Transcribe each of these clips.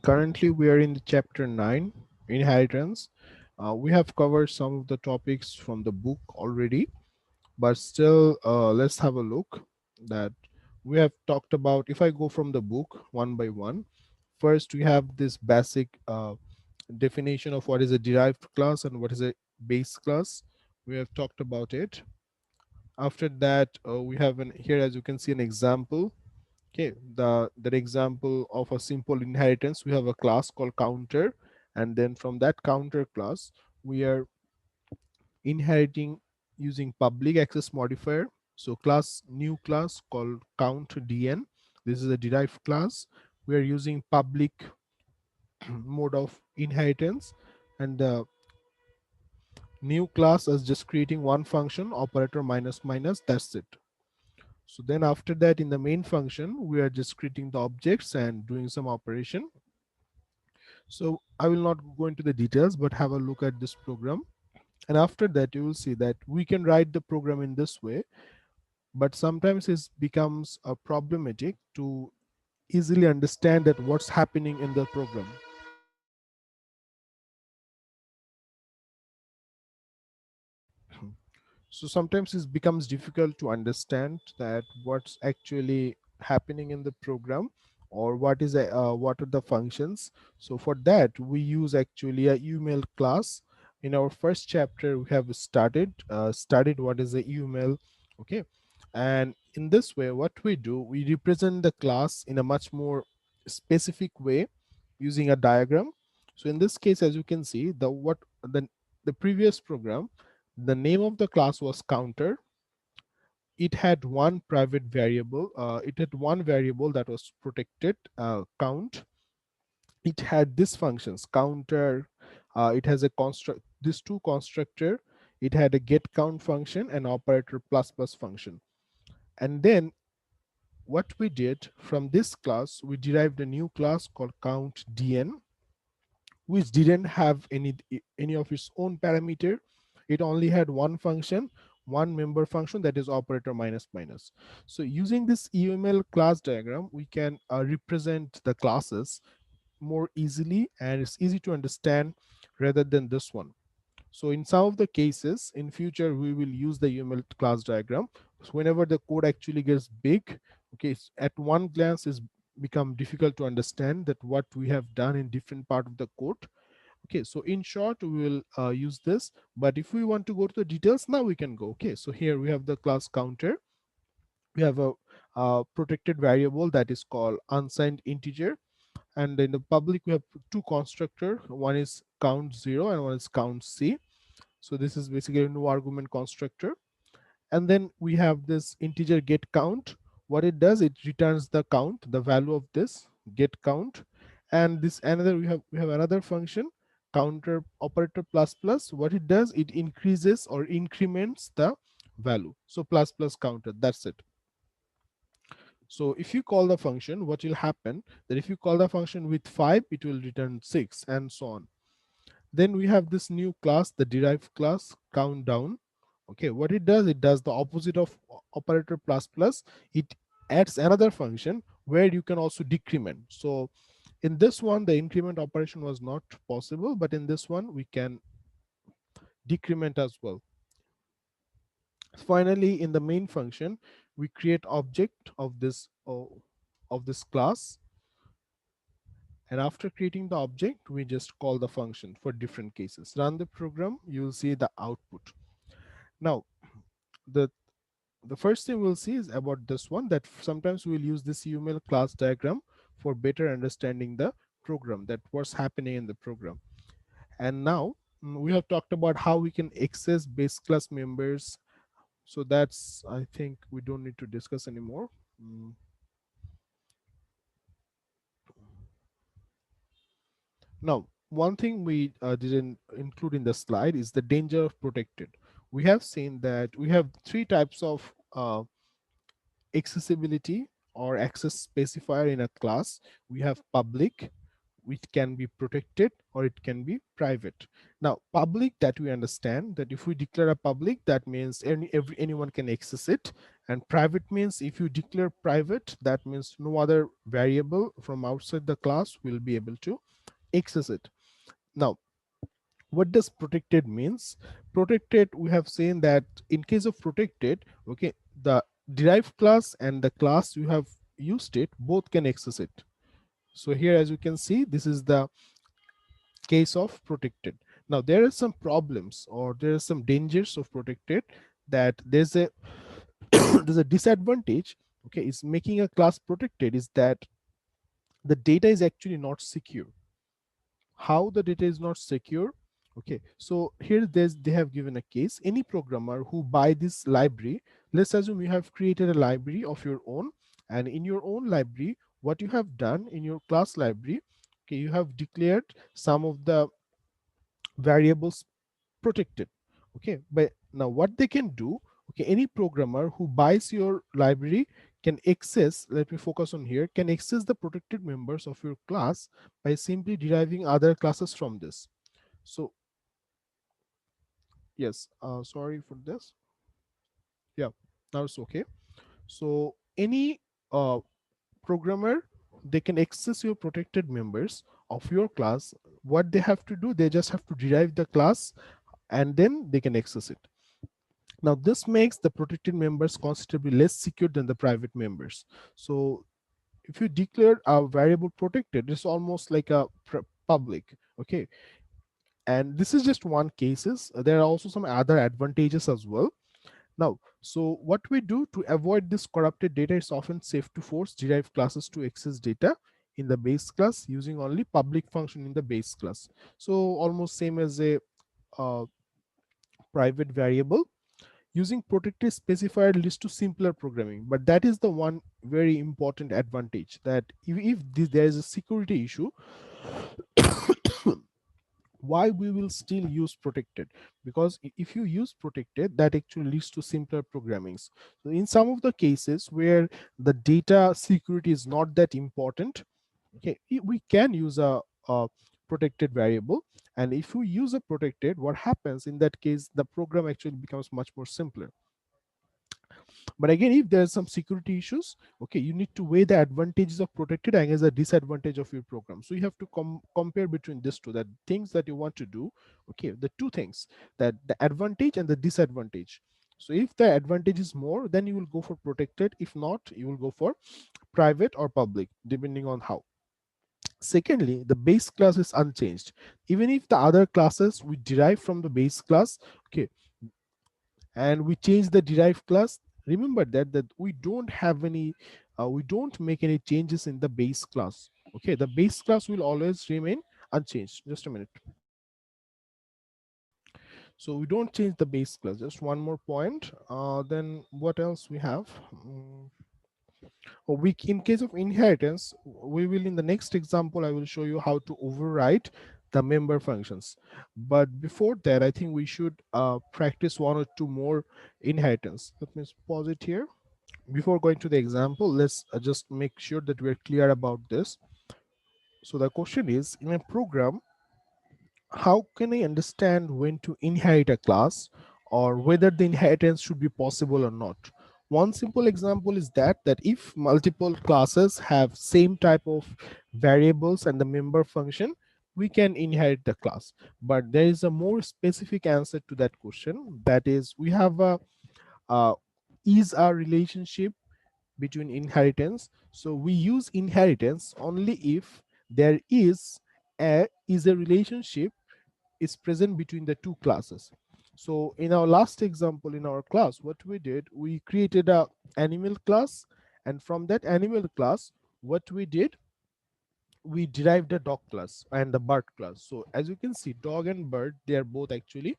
Currently, we are in the chapter 9, inheritance. We have covered some of the topics from the book already, but still, let's have a look that we have talked about. If I go from the book one by one, first we have this basic definition of what is a derived class and what is a base class. We have talked about it. After that, we have here, as you can see, an example. Okay, that example of a simple inheritance, we have a class called counter, and then from that counter class we are inheriting using public access modifier. So new class called count dn. This is a derived class. We are using public mode of inheritance, and the new class is just creating one function, operator minus minus, that's it. So then after that, in the main function, we are just creating the objects and doing some operation. So I will not go into the details, but have a look at this program. And after that, you will see that we can write the program in this way, but sometimes it becomes problematic to easily understand that what's happening in the program. So sometimes it becomes difficult to understand that what's actually happening in the program, or what are the functions. So for that, we use actually a email class. In our first chapter, we have studied what is a email. Okay, and in this way, what we do, we represent the class in a much more specific way using a diagram. So in this case, as you can see, the previous program, the name of the class was counter. It had one private variable. It had one variable that was protected, count. It had these functions, counter. It has a construct. These two constructor. It had a get count function and operator plus plus function. And then what we did from this class, we derived a new class called count dn, which didn't have any of its own parameter. It only had one function, one member function, that is operator minus minus. So using this UML class diagram, we can represent the classes more easily, and it's easy to understand rather than this one. So in some of the cases in future, we will use the UML class diagram. So whenever the code actually gets big, okay, at one glance is become difficult to understand that what we have done in different part of the code. Okay, so in short, we will use this, but if we want to go to the details, now we can go. Okay, so here we have the class counter. We have a protected variable that is called unsigned integer, and in the public we have two constructor. One is count 0 and one is count c. So this is basically a no argument constructor. And then we have this integer get count. What it does, it returns the count, the value of this get count. And this another, we have another function, counter operator plus plus. What it does, it increases or increments the value. So plus plus counter, that's it. So if you call the function, what will happen, that if you call the function with 5, it will return 6, and so on. Then we have this new class, the derived class countdown. Okay, what it does, it does the opposite of operator plus plus. It adds another function where you can also decrement. So in this one, the increment operation was not possible, but in this one we can decrement as well. Finally, in the main function, we create object of this class, and after creating the object, we just call the function for different cases. Run the program, you will see the output. Now, the the first thing we'll see is about this one, that sometimes we'll use this UML class diagram for better understanding the program, that what's happening in the program. And now we have talked about how we can access base class members. So that's, I think we don't need to discuss anymore. Now, one thing we didn't include in the slide is the danger of protected. We have seen that we have three types of accessibility or access specifier in a class. We have public, it can be protected or it can be private. Now public, that we understand that if we declare a public, that means anyone can access it, and private means if you declare private, that means no other variable from outside the class will be able to access it. Now what does protected means? Protected, we have seen that in case of protected, okay, the derived class and the class you have used it both can access it. So here as you can see, this is the case of protected. Now there are some problems or there are some dangers of protected, that there's a there's a disadvantage, okay, is making a class protected is that the data is actually not secure. How the data is not secure? Okay, so here they have given a case. Any programmer who buy this library, let's assume you have created a library of your own, and in your own library, what you have done in your class library, okay, you have declared some of the variables protected. Okay, but now what they can do, okay, any programmer who buys your library can access, let me focus on here, can access the protected members of your class by simply deriving other classes from this. So yes, sorry for this. Yeah, now it's okay. So any uh, programmer, they can access your protected members of your class. What they have to do, they just have to derive the class and then they can access it. Now this makes the protected members considerably less secure than the private members. So if you declare a variable protected, it's almost like a public. Okay, and this is just one cases. There are also some other advantages as well. Now, so what we do to avoid this corrupted data, it's often safe to force derived classes to access data in the base class using only public function in the base class. So almost same as a uh, private variable. Using protected specifier leads to simpler programming, but that is the one very important advantage, that if there is a security issue, why we will still use protected? Because if you use protected, that actually leads to simpler programmings. So in some of the cases where the data security is not that important, okay, we can use a protected variable. And if we use a protected, what happens in that case, the program actually becomes much more simpler. But again, if there's some security issues, okay, you need to weigh the advantages of protected against the disadvantage of your program. So you have to compare between these two, that things that you want to do, okay, the two things, that the advantage and the disadvantage. So if the advantage is more, then you will go for protected. If not, you will go for private or public, depending on how. Secondly, the base class is unchanged. Even if the other classes we derive from the base class, okay, and we change the derived class, remember that we don't have any we don't make any changes in the base class. Okay, the base class will always remain unchanged. Just a minute. So we don't change the base class. Just one more point. Then what else we have? We, in case of inheritance, we will, in the next example I will show you how to override the member functions. But before that, I think we should practice one or two more inheritance. Let me pause it here. Before going to the example, let's just make sure that we're clear about this. So the question is, in a program, how can I understand when to inherit a class, or whether the inheritance should be possible or not? One simple example is that if multiple classes have same type of variables and the member function, we can inherit the class. But there is a more specific answer to that question. That is, we have a is a relationship between inheritance. So we use inheritance only if there is a relationship is present between the two classes. So in our last example in our class, what we did, we created a animal class, and from that animal class, what we did, we derived a dog class and the bird class. So as you can see, dog and bird, they are both actually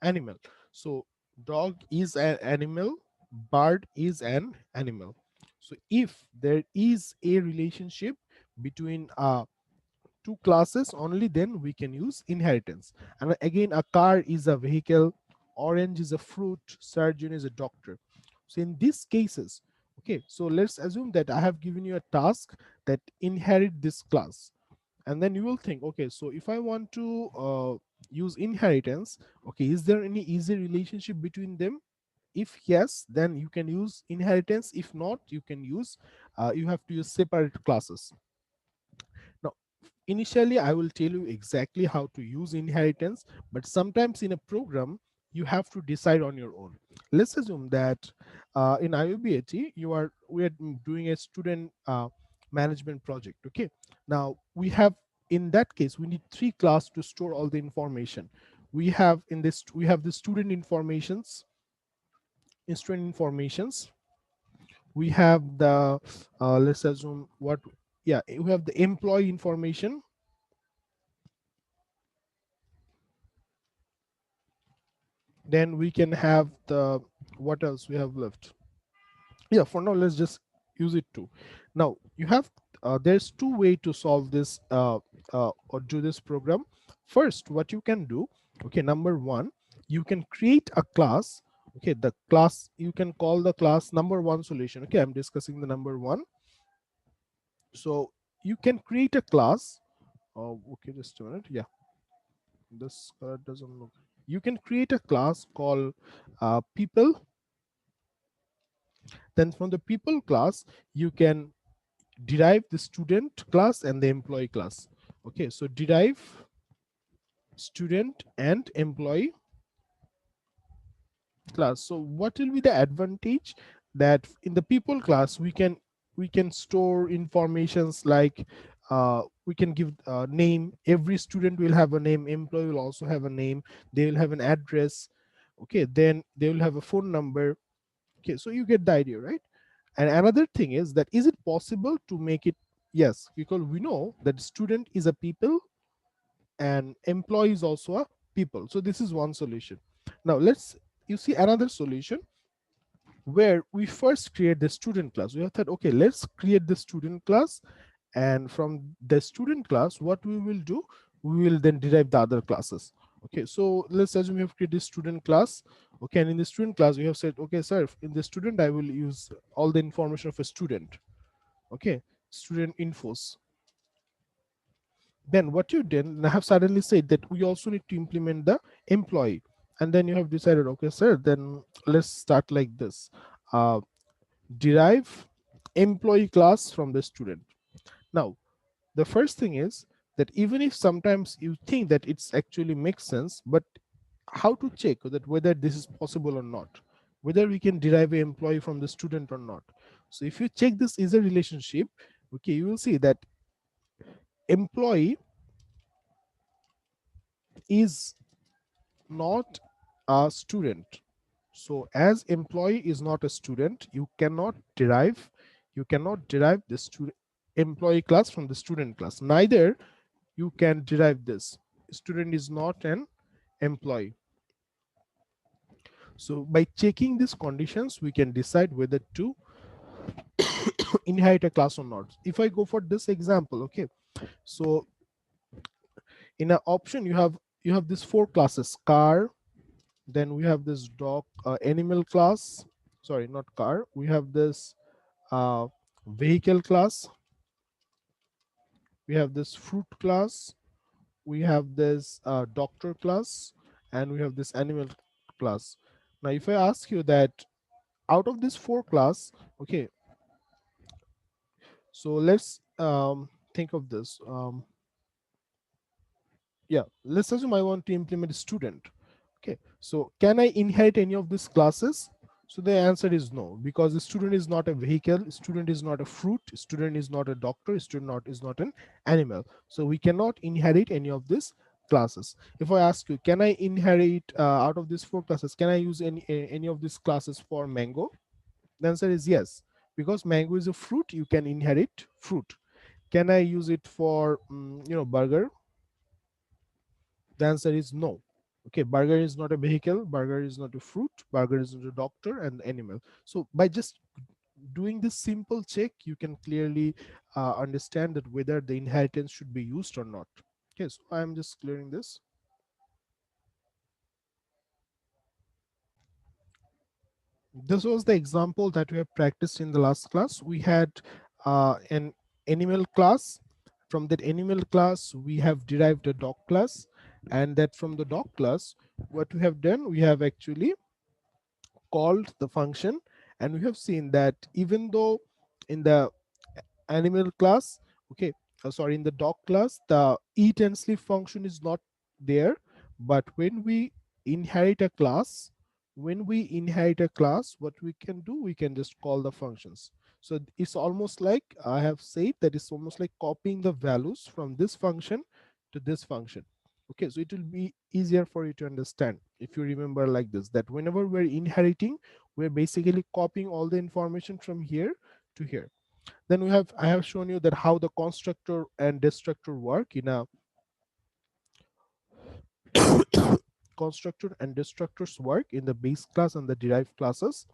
animal. So dog is an animal, bird is an animal. So if there is a relationship between two classes, only then we can use inheritance. And again, a car is a vehicle, orange is a fruit, surgeon is a doctor. So in these cases, okay, so let's assume that I have given you a task that inherit this class, And then you will think, okay, so if I want to use inheritance, okay, is there any easy relationship between them? If yes, then you can use inheritance. If not, you can use you have to use separate classes. Now, initially I will tell you exactly how to use inheritance, but sometimes in a program you have to decide on your own. Let's assume that in IOBAT we are doing a student management project. Okay, now we have, in that case we need three class to store all the information. We have the student informations, we have the let's assume what, yeah, we have the employee information, then we can have the, what else we have left, yeah, for now let's just use it too. Now you have there's two way to solve this or do this program. First, what you can do, okay, number one, you can create a class. Okay, the class, you can call the class number one solution. Okay, I'm discussing the number one. So you can create a class. Oh, okay, just a minute. Yeah, this doesn't look. You can create a class called people. Then from the people class, you can derive the student class and the employee class. Okay, so derive student and employee class. So what will be the advantage? That in the people class we can store informations like we can give name. Every student will have a name, employee will also have a name, they will have an address. Okay, then they will have a phone number. Okay, so you get the idea, right? And another thing is that, is it possible to make it, yes, because we know that student is a people and employee is also a people. So this is one solution. Now let's, you see another solution where we first create the student class. We have thought, okay, let's create the student class, and from the student class what we will do, we will then derive the other classes. Okay, so let's assume we have created student class. Okay, and in the student class we have said, okay sir, in the student I will use all the information of a student. Okay, student infos. Then what you did, and I have suddenly said that we also need to implement the employee. And then you have decided, okay sir, then let's start like this. uh, Derive employee class from the student. Now the first thing is that even if sometimes you think that it's actually makes sense, but how to check that whether this is possible or not, whether we can derive an employee from the student or not. So if you check this is a relationship, okay, you will see that employee is not a student. So as employee is not a student, you cannot derive the student employee class from the student class. Neither you can derive this. Student is not an employee. So by checking these conditions, we can decide whether to inherit a class or not. If I go for this example, okay, so in an option you have these four classes: car, then we have this dog, animal class, sorry, not car, we have this uh, vehicle class, we have this fruit class, we have this doctor class, and we have this animal class. Now if I ask you that out of this four class, okay, so let's think of this. Yeah, let's assume I want to implement a student. Okay, so can I inherit any of these classes? So the answer is no, because the student is not a vehicle, student is not a fruit, student is not a doctor, is not an animal. So we cannot inherit any of these classes. If I ask you, can I inherit out of these four classes, can I use any of these classes for mango? The answer is yes, because mango is a fruit, you can inherit fruit. Can I use it for burger? The answer is no. Okay, burger is not a vehicle, burger is not a fruit, burger is not a doctor and animal. So by just doing this simple check, you can clearly understand that whether the inheritance should be used or not. Okay, so I'm just clearing this. This was the example that we have practiced in the last class. We had an animal class, From that animal class we have derived a dog class, and that from the dog class what we have done, we have actually called the function. And we have seen that even though in the animal class, okay, sorry, in the dog class the eat and sleep function is not there, but when we inherit a class, what we can do, we can just call the functions. So it's almost like I have said that it's almost like copying the values from this function to this function. Okay, so it will be easier for you to understand if you remember like this, that whenever we're inheriting, we're basically copying all the information from here to here. Then I have shown you that how the constructor and destructor work in a constructor and destructors work in the base class and the derived classes.